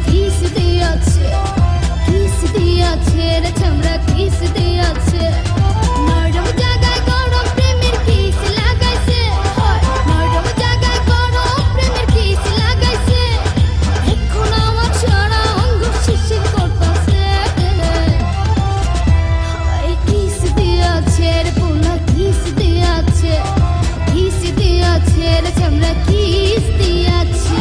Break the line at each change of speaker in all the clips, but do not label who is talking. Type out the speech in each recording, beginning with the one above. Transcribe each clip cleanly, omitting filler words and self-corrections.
Kiss দিয়েছে, kiss দিয়েছে রে চামড়া কিস দিয়েছে। নরম জায়গায় গরম প্রেমের কিস লাগাইছে, নরম জায়গায় গরম প্রেমের কিস লাগাইছে। এখন আমার সারা অঙ্গ শিরশির করতেছে। কিস দিয়েছে রে পোলা কিস দিয়েছে, কিস দিয়েছে রে চামড়া কিস দিয়েছে।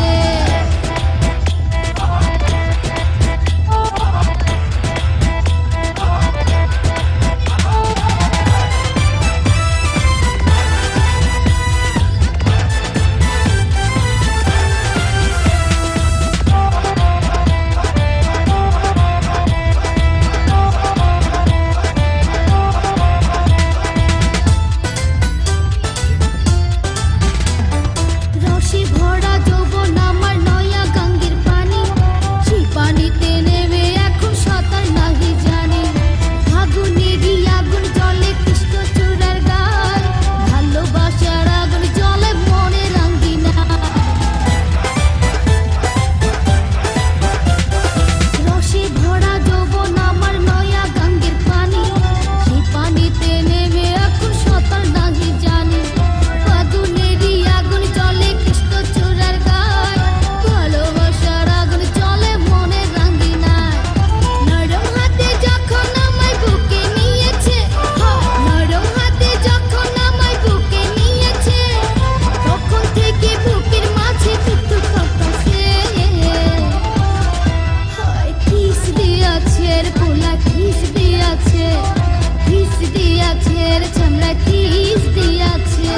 রসে ভরা যৌবন আমার নয়া গঙ্গের পানি, সেই পানিতে নেমে এখন সাঁতার নাহি জানি। আগুনেরই আগুন জলে কৃষ্ণ চূড়ার গায়, ভালোবাসার আগুন জলে মনে রাঙ্গিনা। রসে ভরা যৌবন আমার নয়া গঙ্গের পানি, সেই পানিতে নেমে এখন সাঁতার নাহি জানি। আগুনেরই আগুন জলে কৃষ্ণ চূড়ার গায়, ভালোবাসার আগুন জলে মনে রাঙ্গিনায়। নরম হাতে যখন আমায় বুকে নিয়েছে, নরম হাতে যখন আমায় বুকে নিয়েছে, তখন থেকে বুকের মাঝে টুকটুক করতেছে। কিস দিয়েছে রে পোলা কিস দিয়েছে, কিস দিয়েছে রে চামড়া কিস দিয়েছে।